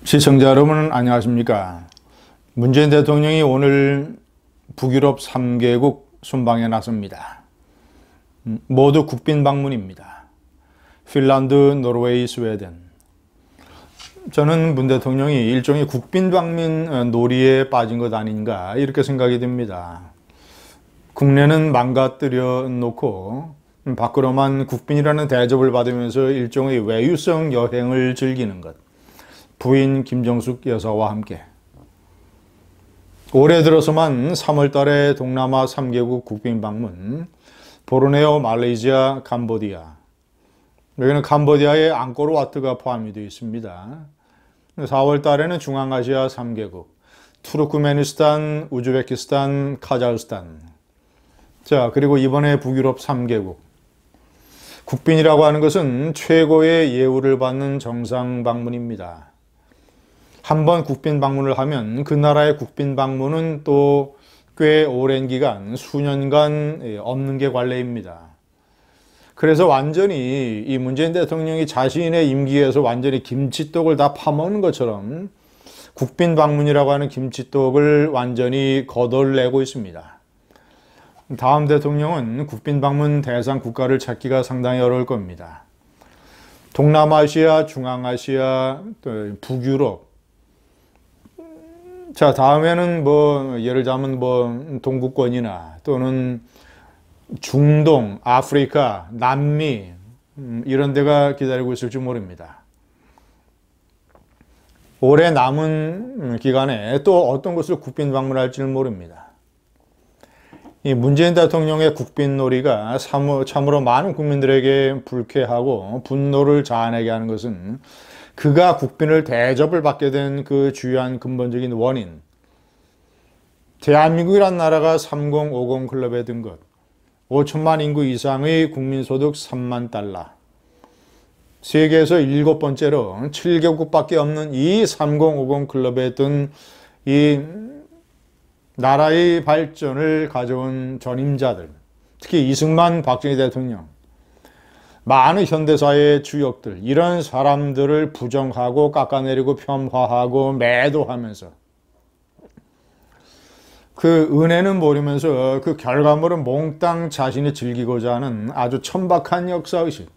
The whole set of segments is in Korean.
시청자 여러분 안녕하십니까. 문재인 대통령이 오늘 북유럽 3개국 순방에 나섭니다. 모두 국빈 방문입니다. 핀란드, 노르웨이, 스웨덴. 저는 문 대통령이 일종의 국빈 방문 놀이에 빠진 것 아닌가 이렇게 생각이 듭니다. 국내는 망가뜨려 놓고 밖으로만 국빈이라는 대접을 받으면서 일종의 외유성 여행을 즐기는 것. 부인 김정숙 여사와 함께 올해 들어서만 3월 달에 동남아 3개국 국빈 방문, 보르네오, 말레이시아, 캄보디아. 여기는 캄보디아의 앙코르와트가 포함이 되어 있습니다. 4월 달에는 중앙아시아 3개국, 투르크메니스탄, 우즈베키스탄, 카자흐스탄. 자, 그리고 이번에 북유럽 3개국. 국빈이라고 하는 것은 최고의 예우를 받는 정상 방문입니다. 한번 국빈 방문을 하면 그 나라의 국빈 방문은 또 꽤 오랜 기간, 수년간 없는 게 관례입니다. 그래서 완전히 이 문재인 대통령이 자신의 임기에서 완전히 김치떡을 다 파먹는 것처럼 국빈 방문이라고 하는 김치떡을 완전히 거덜내고 있습니다. 다음 대통령은 국빈 방문 대상 국가를 찾기가 상당히 어려울 겁니다. 동남아시아, 중앙아시아, 또 북유럽. 자, 다음에는 예를 들자면 동구권이나 또는 중동, 아프리카, 남미, 이런 데가 기다리고 있을지 모릅니다. 올해 남은 기간에 또 어떤 곳을 국빈 방문할지는 모릅니다. 이 문재인 대통령의 국빈놀이가 참으로 많은 국민들에게 불쾌하고 분노를 자아내게 하는 것은 그가 국빈을 대접을 받게 된 그 주요한 근본적인 원인, 대한민국이란 나라가 3050 클럽에 든 것, 5천만 인구 이상의 국민소득 3만 달러, 세계에서 7번째로 7개국밖에 없는 이 3050 클럽에 든 이 나라의 발전을 가져온 전임자들, 특히 이승만, 박정희 대통령, 많은 현대사의 주역들, 이런 사람들을 부정하고 깎아내리고 폄하하고 매도하면서 그 은혜는 모르면서 그 결과물은 몽땅 자신이 즐기고자 하는 아주 천박한 역사의식.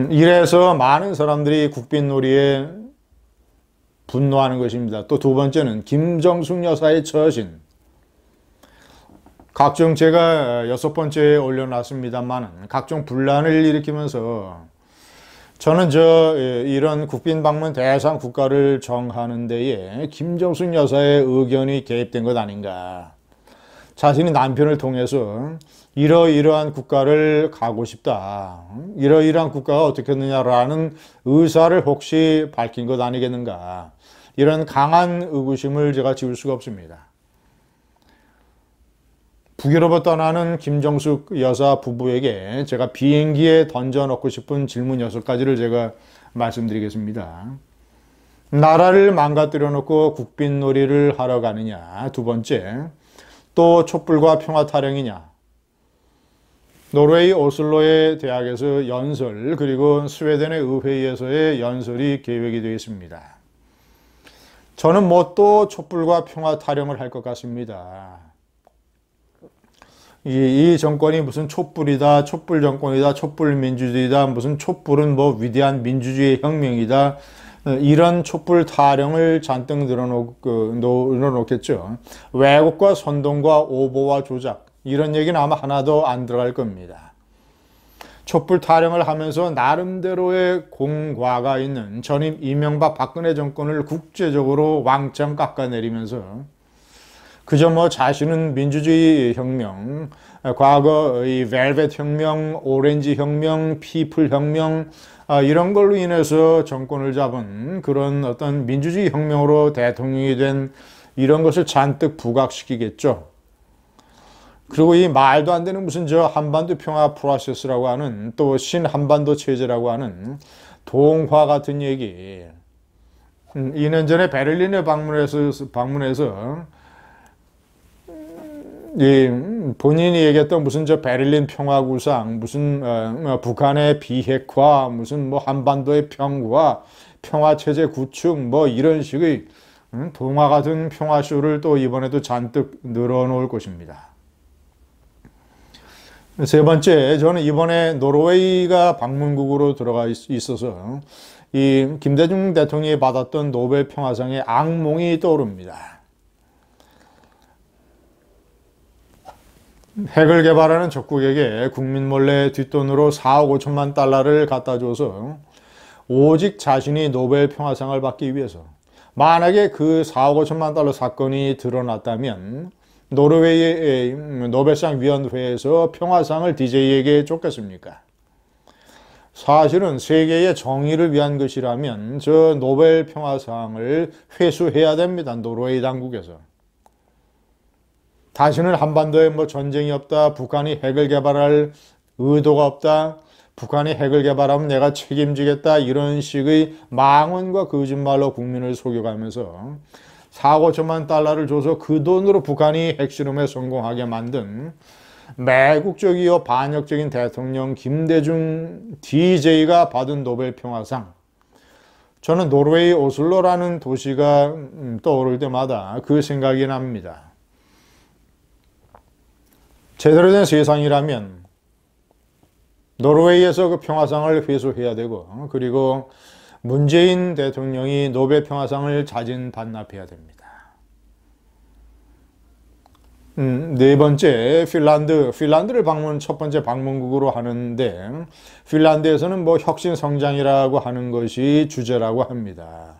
이래서 많은 사람들이 국빈놀이에 분노하는 것입니다. 또 두 번째는 김정숙 여사의 처신. 각종 제가 6번째에 올려놨습니다만 각종 분란을 일으키면서 저는 이런 국빈 방문 대상 국가를 정하는 데에 김정숙 여사의 의견이 개입된 것 아닌가. 자신이 남편을 통해서 이러이러한 국가를 가고 싶다. 이러이러한 국가가 어떻겠느냐라는 의사를 혹시 밝힌 것 아니겠는가. 이런 강한 의구심을 제가 지울 수가 없습니다. 북유럽을 떠나는 김정숙 여사 부부에게 제가 비행기에 던져놓고 싶은 질문 6가지를 제가 말씀드리겠습니다. 나라를 망가뜨려 놓고 국빈놀이를 하러 가느냐. 두 번째, 또 촛불과 평화 타령이냐. 노르웨이 오슬로의 대학에서 연설, 그리고 스웨덴의 의회에서의 연설이 계획이 되어 있습니다. 저는 또 촛불과 평화 타령을 할 것 같습니다. 이 정권이 무슨 촛불이다, 촛불 정권이다, 촛불 민주주의다, 무슨 촛불은 위대한 민주주의 혁명이다, 이런 촛불 타령을 잔뜩 늘어놓겠죠. 왜곡과 선동과 오보와 조작, 이런 얘기는 아마 하나도 안 들어갈 겁니다. 촛불 타령을 하면서 나름대로의 공과가 있는 전임 이명박 박근혜 정권을 국제적으로 왕창 깎아내리면서 그저 자신은 민주주의 혁명, 과거 이 벨벳 혁명, 오렌지 혁명, 피플 혁명, 이런 걸로 인해서 정권을 잡은 그런 어떤 민주주의 혁명으로 대통령이 된 이런 것을 잔뜩 부각시키겠죠. 그리고 이 말도 안 되는 무슨 한반도 평화 프로세스라고 하는 또 신한반도 체제라고 하는 동화 같은 얘기. 2년 전에 베를린에 방문해서 본인이 얘기했던 무슨 저 베를린 평화구상, 무슨 북한의 비핵화, 무슨 뭐 한반도의 평화, 평화체제 구축, 뭐 이런 식의 동화 같은 평화쇼를 또 이번에도 잔뜩 늘어놓을 것입니다. 세 번째, 저는 이번에 노르웨이가 방문국으로 들어가 있어서 이 김대중 대통령이 받았던 노벨 평화상의 악몽이 떠오릅니다. 핵을 개발하는 적국에게 국민 몰래 뒷돈으로 4억 5천만 달러를 갖다 줘서 오직 자신이 노벨 평화상을 받기 위해서, 만약에 그 4억 5천만 달러 사건이 드러났다면 노르웨이의 노벨상 위원회에서 평화상을 DJ에게 줬겠습니까? 사실은 세계의 정의를 위한 것이라면 저 노벨 평화상을 회수해야 됩니다. 노르웨이 당국에서. 다시는 한반도에 뭐 전쟁이 없다, 북한이 핵을 개발할 의도가 없다, 북한이 핵을 개발하면 내가 책임지겠다, 이런 식의 망언과 거짓말로 국민을 속여가면서 4억 5천만 달러를 줘서 그 돈으로 북한이 핵실험에 성공하게 만든 매국적이요 반역적인 대통령 김대중 DJ가 받은 노벨 평화상. 저는 노르웨이 오슬로라는 도시가 떠오를 때마다 그 생각이 납니다. 제대로 된 세상이라면 노르웨이에서 그 평화상을 회수해야 되고, 그리고 문재인 대통령이 노벨 평화상을 자진 반납해야 됩니다. 네 번째, 핀란드를 첫 번째 방문국으로 하는데, 핀란드에서는 뭐 혁신 성장이라고 하는 것이 주제라고 합니다.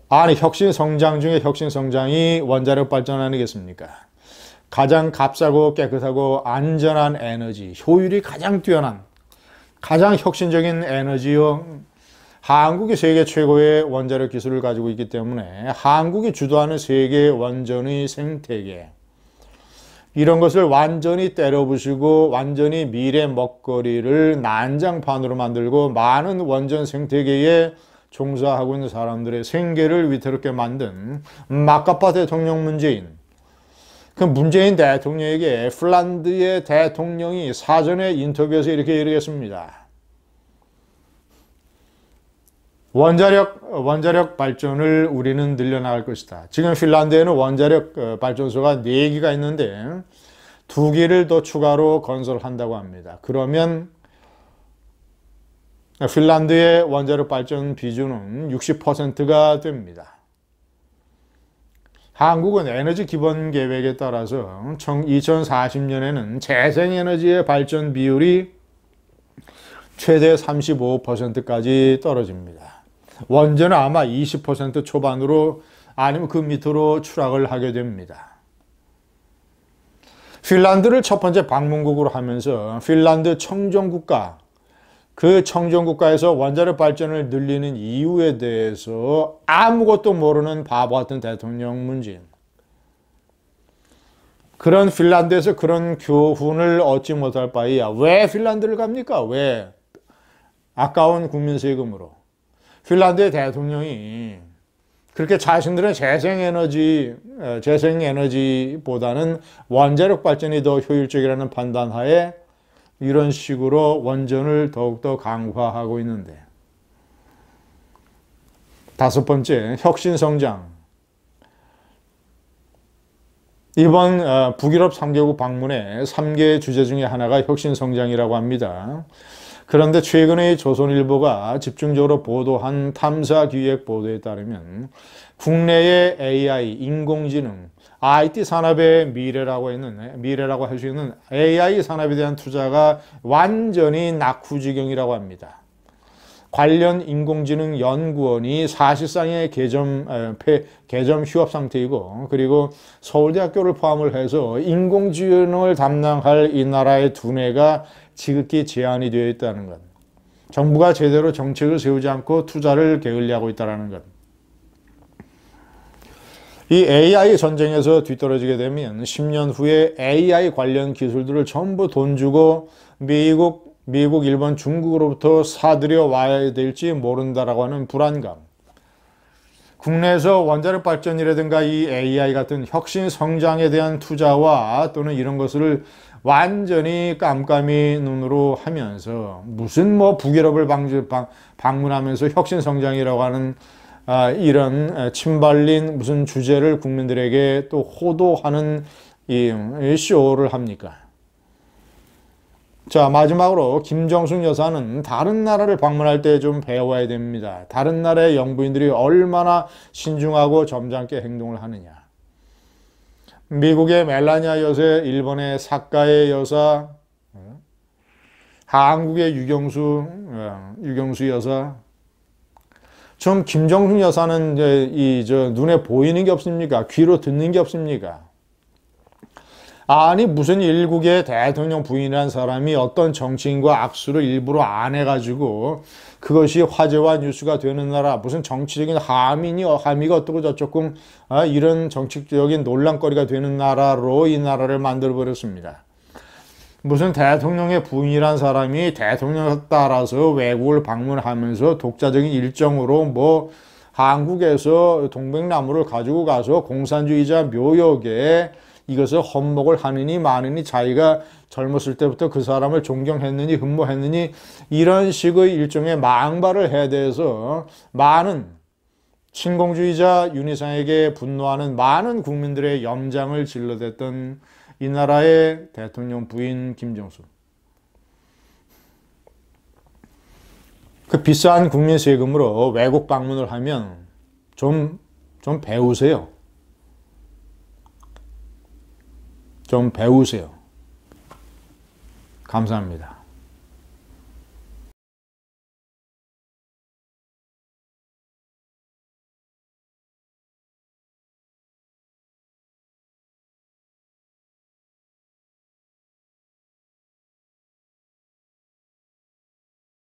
아니, 혁신 성장 중에 혁신 성장이 원자력 발전 아니겠습니까? 가장 값싸고 깨끗하고 안전한 에너지, 효율이 가장 뛰어난, 가장 혁신적인 에너지요. 한국이 세계 최고의 원자력 기술을 가지고 있기 때문에 한국이 주도하는 세계 원전의 생태계, 이런 것을 완전히 때려부수고 완전히 미래 먹거리를 난장판으로 만들고 많은 원전 생태계에 종사하고 있는 사람들의 생계를 위태롭게 만든 마카파 대통령 문재인. 그 문재인 대통령에게 핀란드의 대통령이 사전에 인터뷰에서 이렇게 얘기했습니다. 원자력 발전을 우리는 늘려나갈 것이다. 지금 핀란드에는 원자력 발전소가 4개가 있는데 2개를 더 추가로 건설한다고 합니다. 그러면 핀란드의 원자력 발전 비중은 60%가 됩니다. 한국은 에너지 기본 계획에 따라서 2040년에는 재생에너지의 발전 비율이 최대 35%까지 떨어집니다. 원전은 아마 20% 초반으로, 아니면 그 밑으로 추락을 하게 됩니다. 핀란드를 첫 번째 방문국으로 하면서 핀란드 청정국가, 그 청정국가에서 원자력 발전을 늘리는 이유에 대해서 아무것도 모르는 바보 같은 대통령 문재인. 그런 핀란드에서 그런 교훈을 얻지 못할 바에야 왜 핀란드를 갑니까? 왜? 아까운 국민 세금으로. 핀란드의 대통령이 그렇게 자신들은 재생에너지보다는 원자력 발전이 더 효율적이라는 판단하에 이런 식으로 원전을 더욱더 강화하고 있는데. 5번째, 혁신성장. 이번 북유럽 3개국 방문의 3개 주제 중에 하나가 혁신성장이라고 합니다. 그런데 최근에 조선일보가 집중적으로 보도한 탐사기획 보도에 따르면 국내의 AI, 인공지능, IT 산업의 미래라고 할 수 있는 AI 산업에 대한 투자가 완전히 낙후지경이라고 합니다. 관련 인공지능 연구원이 사실상의 개점 휴업 상태이고, 그리고 서울대학교를 포함을 해서 인공지능을 담당할 이 나라의 두뇌가 지극히 제한이 되어 있다는 것. 정부가 제대로 정책을 세우지 않고 투자를 게을리하고 있다는 것. 이 AI 전쟁에서 뒤떨어지게 되면 10년 후에 AI 관련 기술들을 전부 돈 주고 미국, 일본, 중국으로부터 사들여 와야 될지 모른다라고 하는 불안감. 국내에서 원자력 발전이라든가 이 AI 같은 혁신 성장에 대한 투자와 또는 이런 것을 완전히 깜깜이 눈으로 하면서 무슨 뭐 북유럽을 방문하면서 혁신 성장이라고 하는 이런 침발린 무슨 주제를 국민들에게 또 호도하는 이 쇼를 합니까? 자, 마지막으로 김정숙 여사는 다른 나라를 방문할 때 좀 배워야 됩니다. 다른 나라의 영부인들이 얼마나 신중하고 점잖게 행동을 하느냐. 미국의 멜라니아 여사, 일본의 사카의 여사, 한국의 유경수 여사. 좀 김정숙 여사는 눈에 보이는 게 없습니까? 귀로 듣는 게 없습니까? 아니 무슨 일국의 대통령 부인이라는 사람이 어떤 정치인과 악수를 일부러 안 해가지고 그것이 화제와 뉴스가 되는 나라, 무슨 정치적인 함의가 어떻고 저쩌고 이런 정치적인 논란거리가 되는 나라로 이 나라를 만들어 버렸습니다. 무슨 대통령의 부인이란 사람이 대통령에 따라서 외국을 방문하면서 독자적인 일정으로 뭐 한국에서 동백나무를 가지고 가서 공산주의자 묘역에 이것을 헌목을 하느니 마느니 자기가 젊었을 때부터 그 사람을 존경했느니 흠모했느니 이런 식의 일종의 망발을 해대해서 많은 신공주의자 윤희상에게 분노하는 많은 국민들의 염장을 질러댔던 이 나라의 대통령 부인 김정숙. 그 비싼 국민 세금으로 외국 방문을 하면 좀 배우세요. 좀 배우세요. 감사합니다.